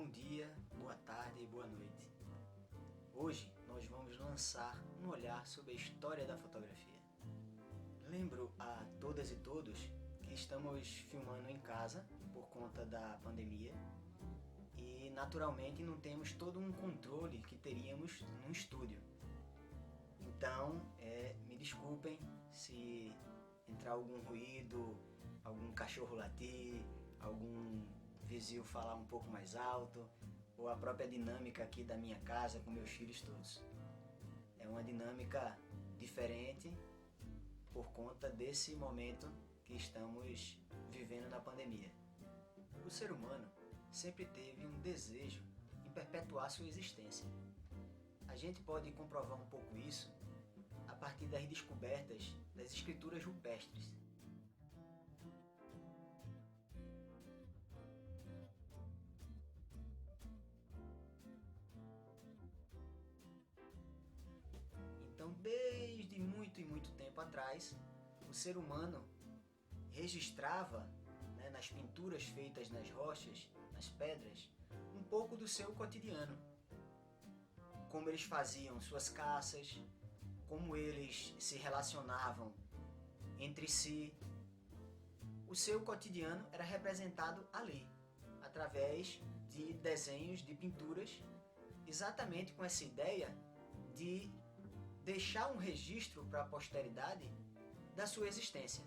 Bom dia, boa tarde e boa noite. Hoje nós vamos lançar um olhar sobre a história da fotografia. Lembro a todas e todos que estamos filmando em casa por conta da pandemia e naturalmente não temos todo um controle que teríamos no estúdio. Então, me desculpem se entrar algum ruído, algum cachorro latir, algum vizinho falar um pouco mais alto, ou a própria dinâmica aqui da minha casa com meus filhos todos. É uma dinâmica diferente por conta desse momento que estamos vivendo na pandemia. O ser humano sempre teve um desejo em perpetuar sua existência. A gente pode comprovar um pouco isso a partir das descobertas das escrituras rupestres. Então, desde muito e muito tempo atrás, o ser humano registrava, nas pinturas feitas nas rochas, nas pedras, um pouco do seu cotidiano. Como eles faziam suas caças, como eles se relacionavam entre si. O seu cotidiano era representado ali, através de desenhos, de pinturas, exatamente com essa ideia de deixar um registro para a posteridade da sua existência.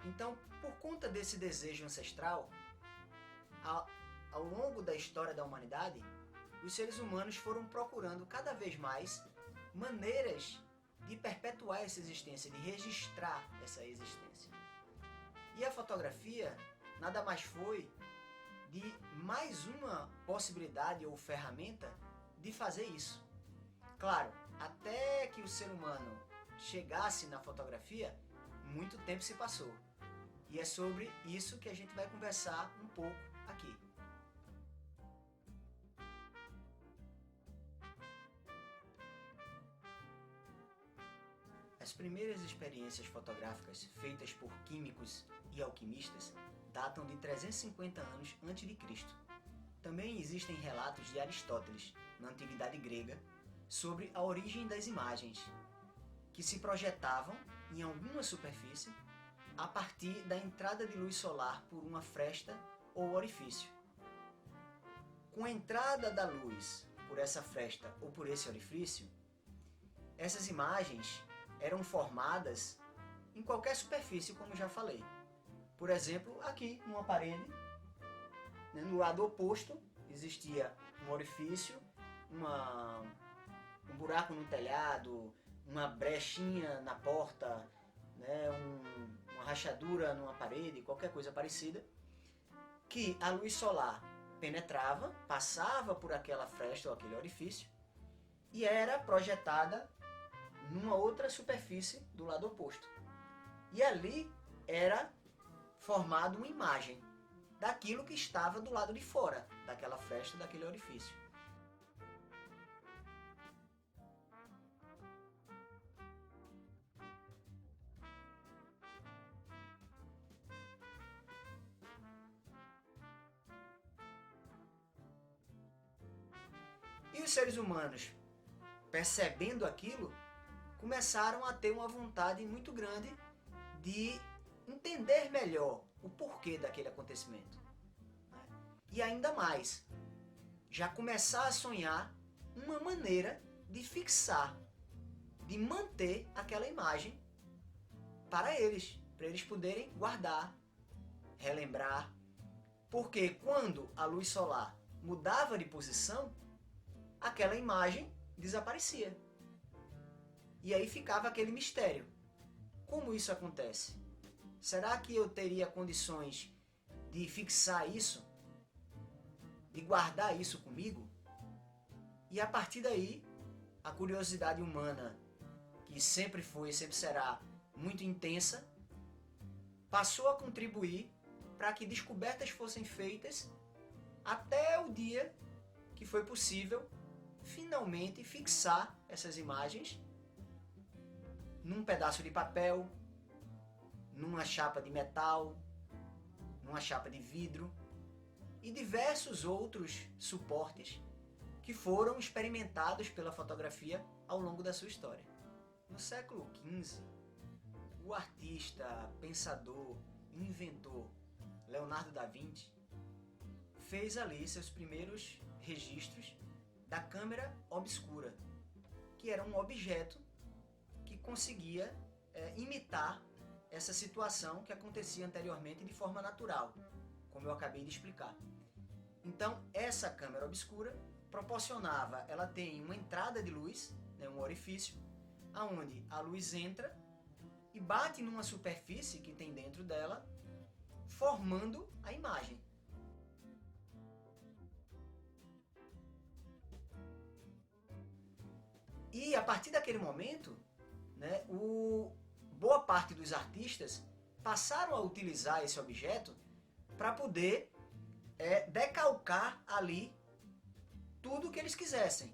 Então, por conta desse desejo ancestral, ao longo da história da humanidade, os seres humanos foram procurando cada vez mais maneiras de perpetuar essa existência, de registrar essa existência. E a fotografia nada mais foi de mais uma possibilidade ou ferramenta de fazer isso. Claro, até que o ser humano chegasse na fotografia, muito tempo se passou. E é sobre isso que a gente vai conversar um pouco aqui. As primeiras experiências fotográficas feitas por químicos e alquimistas datam de 350 anos a.C. Também existem relatos de Aristóteles, na Antiguidade Grega, sobre a origem das imagens, que se projetavam em alguma superfície a partir da entrada de luz solar por uma fresta ou orifício. Com a entrada da luz por essa fresta ou por esse orifício, essas imagens eram formadas em qualquer superfície, como já falei. Por exemplo, aqui numa parede, no lado oposto existia um orifício, um buraco no telhado, uma brechinha na porta, uma rachadura numa parede, qualquer coisa parecida, que a luz solar penetrava, passava por aquela fresta ou aquele orifício e era projetada numa outra superfície do lado oposto. E ali era formada uma imagem daquilo que estava do lado de fora daquela fresta, daquele orifício. E os seres humanos, percebendo aquilo, começaram a ter uma vontade muito grande de entender melhor o porquê daquele acontecimento. E ainda mais, já começar a sonhar uma maneira de fixar, de manter aquela imagem para eles poderem guardar, relembrar. Porque quando a luz solar mudava de posição, aquela imagem desaparecia. E aí ficava aquele mistério. Como isso acontece? Será que eu teria condições de fixar isso? De guardar isso comigo? E a partir daí, a curiosidade humana, que sempre foi e sempre será muito intensa, passou a contribuir para que descobertas fossem feitas até o dia que foi possível finalmente fixar essas imagens num pedaço de papel, numa chapa de metal, numa chapa de vidro e diversos outros suportes que foram experimentados pela fotografia ao longo da sua história. No século XV, o artista, pensador, inventor Leonardo da Vinci fez ali seus primeiros registros da câmera obscura, que era um objeto que conseguia imitar essa situação que acontecia anteriormente de forma natural, como eu acabei de explicar. Então, essa câmera obscura proporcionava, ela tem uma entrada de luz, né, um orifício, aonde a luz entra e bate numa superfície que tem dentro dela, formando a imagem. E a partir daquele momento, né, boa parte dos artistas passaram a utilizar esse objeto para poder decalcar ali tudo o que eles quisessem.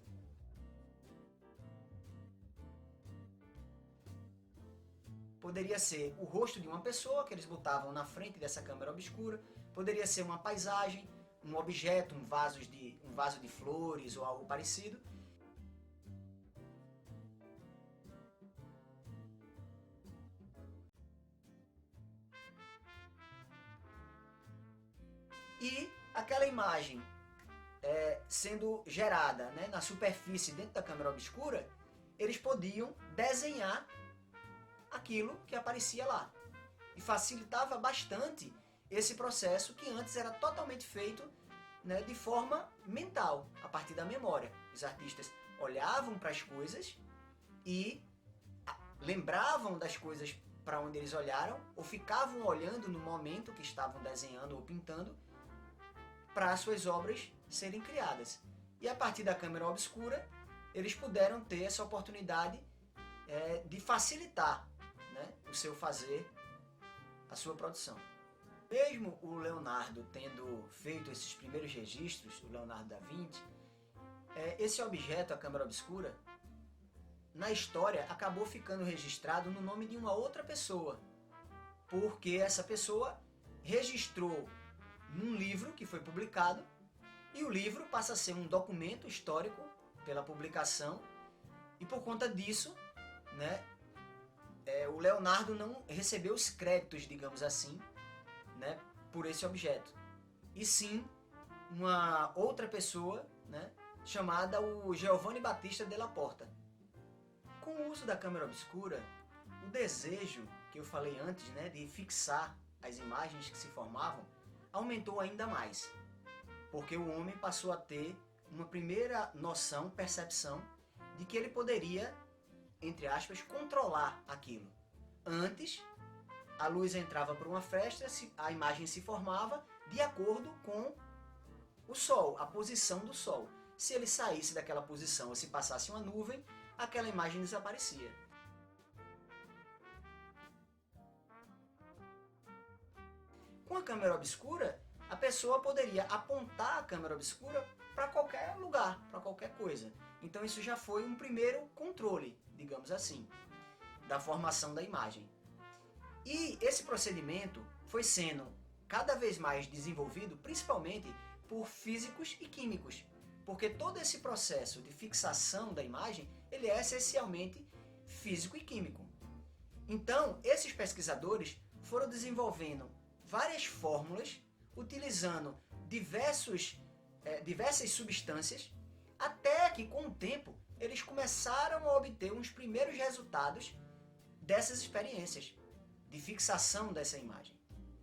Poderia ser o rosto de uma pessoa que eles botavam na frente dessa câmera obscura, poderia ser uma paisagem, um objeto, um vaso de flores ou algo parecido. E aquela imagem sendo gerada, né, na superfície dentro da câmera obscura, eles podiam desenhar aquilo que aparecia lá. E facilitava bastante esse processo que antes era totalmente feito, né, de forma mental, a partir da memória. Os artistas olhavam para as coisas e lembravam das coisas para onde eles olharam, ou ficavam olhando no momento que estavam desenhando ou pintando, para as suas obras serem criadas. E a partir da câmera obscura, eles puderam ter essa oportunidade de facilitar, né, o seu fazer, a sua produção. Mesmo o Leonardo tendo feito esses primeiros registros, o Leonardo da Vinci, esse objeto, a câmera obscura, na história acabou ficando registrado no nome de uma outra pessoa, porque essa pessoa registrou num livro que foi publicado, e o livro passa a ser um documento histórico pela publicação, e por conta disso, né, o Leonardo não recebeu os créditos, digamos assim, né, por esse objeto, e sim uma outra pessoa, né, chamada o Giovanni Battista della Porta. Com o uso da câmera obscura, o desejo que eu falei antes, né, de fixar as imagens que se formavam, aumentou ainda mais, porque o homem passou a ter uma primeira noção, percepção, de que ele poderia, entre aspas, controlar aquilo. Antes, a luz entrava por uma fresta, a imagem se formava de acordo com o Sol, a posição do Sol. Se ele saísse daquela posição ou se passasse uma nuvem, aquela imagem desaparecia. Com a câmera obscura, a pessoa poderia apontar a câmera obscura para qualquer lugar, para qualquer coisa. Então isso já foi um primeiro controle, digamos assim, da formação da imagem. E esse procedimento foi sendo cada vez mais desenvolvido, principalmente por físicos e químicos, porque todo esse processo de fixação da imagem, ele é essencialmente físico e químico. Então, esses pesquisadores foram desenvolvendo várias fórmulas, utilizando diversas substâncias, até que com o tempo eles começaram a obter uns primeiros resultados dessas experiências de fixação dessa imagem.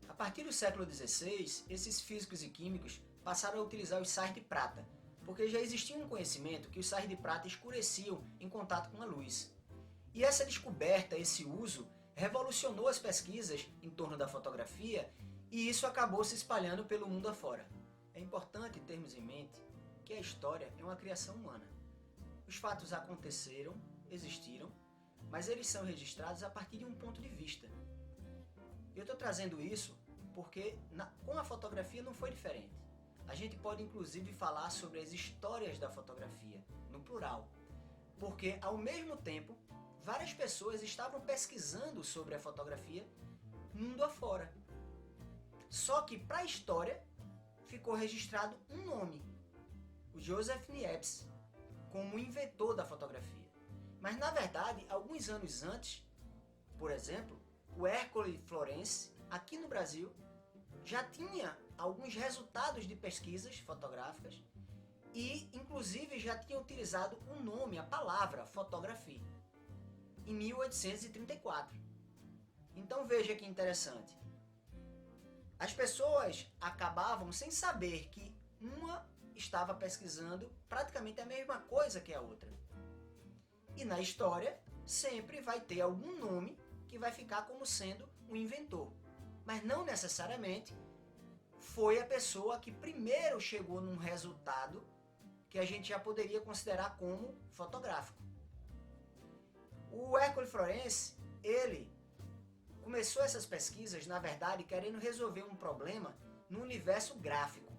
A partir do século XVI, esses físicos e químicos passaram a utilizar os sais de prata, porque já existia um conhecimento que os sais de prata escureciam em contato com a luz. E essa descoberta, esse uso, revolucionou as pesquisas em torno da fotografia, e isso acabou se espalhando pelo mundo afora. É importante termos em mente que a história é uma criação humana. Os fatos aconteceram, existiram, mas eles são registrados a partir de um ponto de vista. Eu estou trazendo isso porque com a fotografia não foi diferente. a gente pode inclusive falar sobre as histórias da fotografia, no plural. Porque ao mesmo tempo, várias pessoas estavam pesquisando sobre a fotografia mundo afora. Só que para a história ficou registrado um nome, o Joseph Niepce, como inventor da fotografia. Mas na verdade, alguns anos antes, por exemplo, o Hercule Florence, aqui no Brasil, já tinha alguns resultados de pesquisas fotográficas e inclusive já tinha utilizado o nome, a palavra fotografia, em 1834. Então veja que interessante. As pessoas acabavam sem saber que uma estava pesquisando praticamente a mesma coisa que a outra. E na história sempre vai ter algum nome que vai ficar como sendo o inventor. Mas não necessariamente foi a pessoa que primeiro chegou num resultado que a gente já poderia considerar como fotográfico. O Hercule Florence, ele começou essas pesquisas, na verdade, querendo resolver um problema no universo gráfico,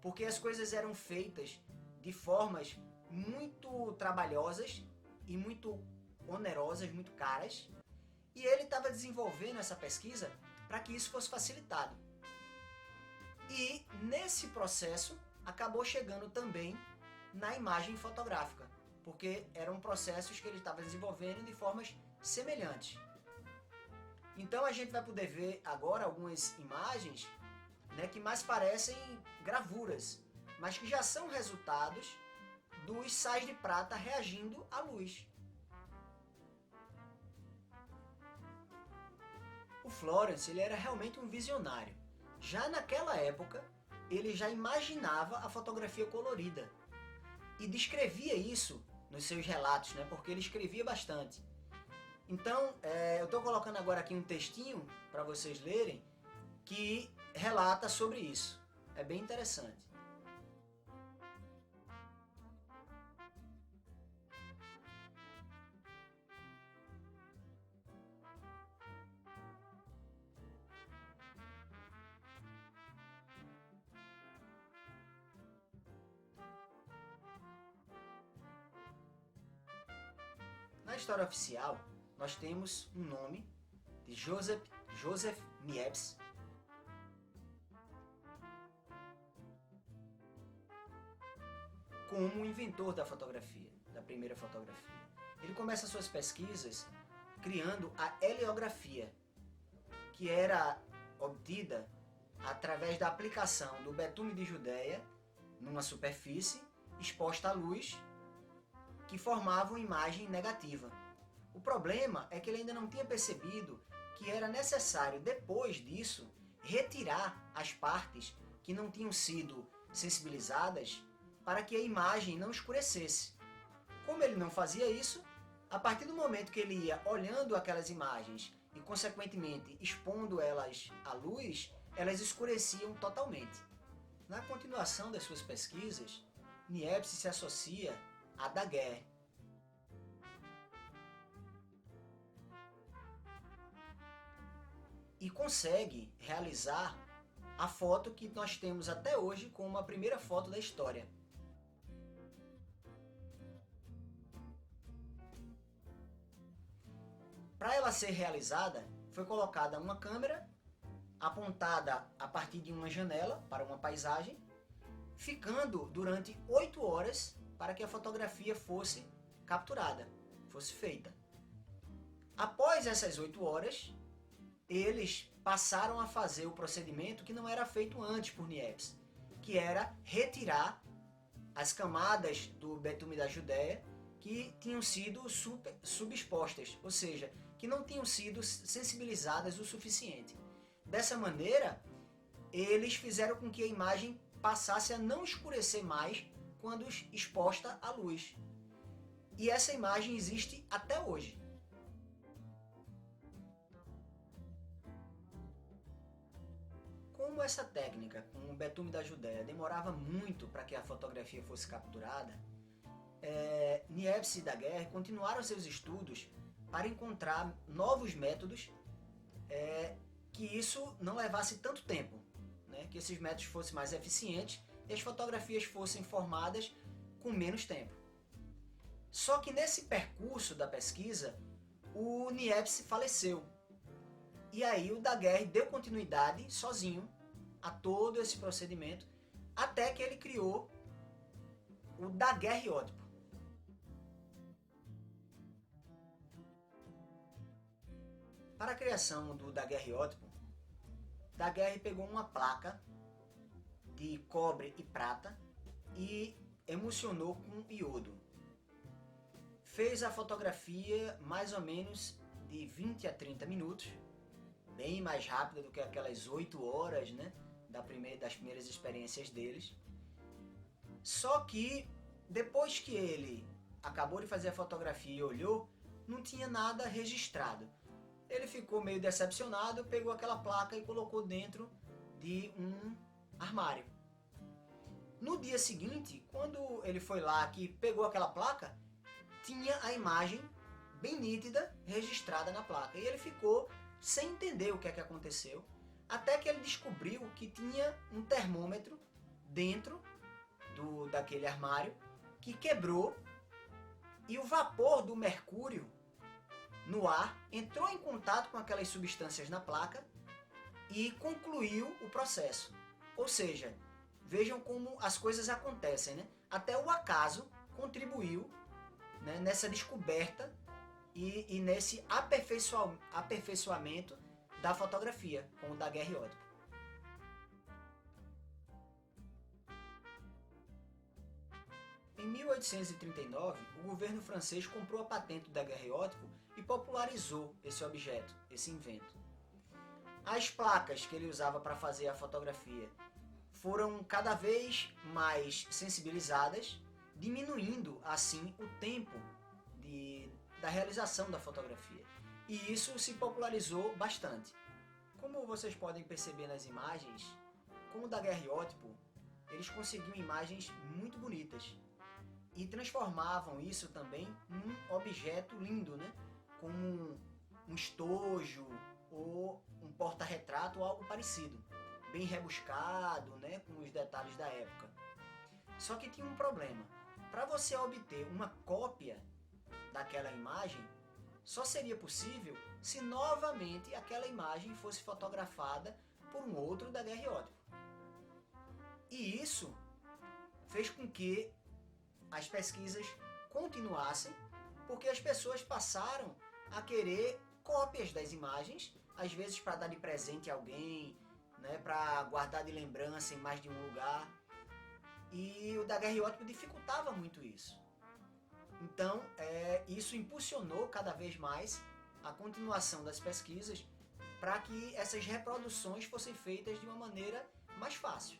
porque as coisas eram feitas de formas muito trabalhosas e muito onerosas, muito caras, e ele estava desenvolvendo essa pesquisa para que isso fosse facilitado. E nesse processo acabou chegando também na imagem fotográfica, porque eram processos que ele estava desenvolvendo de formas semelhantes. Então a gente vai poder ver agora algumas imagens, né, que mais parecem gravuras, mas que já são resultados dos sais de prata reagindo à luz. O Florence, ele era realmente um visionário. Já naquela época, ele já imaginava a fotografia colorida e descrevia isso nos seus relatos, né, porque ele escrevia bastante. Então, eu estou colocando agora aqui um textinho para vocês lerem que relata sobre isso. É bem interessante. Na história oficial, nós temos um nome de Joseph Niepce, como o inventor da fotografia, da primeira fotografia. Ele começa suas pesquisas criando a heliografia, que era obtida através da aplicação do betume de Judeia numa superfície exposta à luz, que formava uma imagem negativa. O problema é que ele ainda não tinha percebido que era necessário, depois disso, retirar as partes que não tinham sido sensibilizadas para que a imagem não escurecesse. Como ele não fazia isso, a partir do momento que ele ia olhando aquelas imagens e, consequentemente, expondo elas à luz, elas escureciam totalmente. Na continuação das suas pesquisas, Niepce se associa a Daguerre. E consegue realizar a foto que nós temos até hoje como a primeira foto da história. Para ela ser realizada, foi colocada uma câmera apontada a partir de uma janela para uma paisagem, ficando durante 8 horas para que a fotografia fosse capturada, fosse feita. Após essas 8 horas, eles passaram a fazer o procedimento que não era feito antes por Niepce, que era retirar as camadas do betume da Judeia que tinham sido subexpostas, ou seja, que não tinham sido sensibilizadas o suficiente. Dessa maneira, eles fizeram com que a imagem passasse a não escurecer mais quando exposta à luz. E essa imagem existe até hoje. Como essa técnica com o betume da Judeia demorava muito para que a fotografia fosse capturada, Niepce e Daguerre continuaram seus estudos para encontrar novos métodos que isso não levasse tanto tempo, né? Que esses métodos fossem mais eficientes e as fotografias fossem formadas com menos tempo. Só que nesse percurso da pesquisa, o Niepce faleceu. E aí o Daguerre deu continuidade sozinho a todo esse procedimento, até que ele criou o daguerreótipo. Para a criação do daguerreótipo, Daguerre pegou uma placa de cobre e prata e emulsionou com iodo. Fez a fotografia mais ou menos de 20 a 30 minutos, bem mais rápida do que aquelas 8 horas, né, das primeiras experiências deles. Só que depois que ele acabou de fazer a fotografia e olhou, não tinha nada registrado. Ele ficou meio decepcionado, pegou aquela placa e colocou dentro de um armário. No dia seguinte, quando ele foi lá que pegou aquela placa, tinha a imagem bem nítida registrada na placa. E ele ficou sem entender o que é que aconteceu, até que ele descobriu que tinha um termômetro dentro daquele armário que quebrou e o vapor do mercúrio no ar entrou em contato com aquelas substâncias na placa e concluiu o processo. Ou seja, vejam como as coisas acontecem, né? Até o acaso contribuiu, né, nessa descoberta e nesse aperfeiçoamento da fotografia com o daguerreótipo. Em 1839, o governo francês comprou a patente do daguerreótipo e popularizou esse objeto, esse invento. As placas que ele usava para fazer a fotografia foram cada vez mais sensibilizadas, diminuindo assim o tempo da realização da fotografia. E isso se popularizou bastante. Como vocês podem perceber nas imagens, com o daguerreótipo, eles conseguiam imagens muito bonitas e transformavam isso também num objeto lindo, né? Como um estojo ou um porta-retrato ou algo parecido, bem rebuscado, né? Com os detalhes da época. Só que tinha um problema. Para você obter uma cópia daquela imagem, só seria possível se novamente aquela imagem fosse fotografada por um outro daguerreótipo. E isso fez com que as pesquisas continuassem, porque as pessoas passaram a querer cópias das imagens, às vezes para dar de presente a alguém, né, para guardar de lembrança em mais de um lugar. E o daguerreótipo dificultava muito isso. Então, isso impulsionou cada vez mais a continuação das pesquisas para que essas reproduções fossem feitas de uma maneira mais fácil.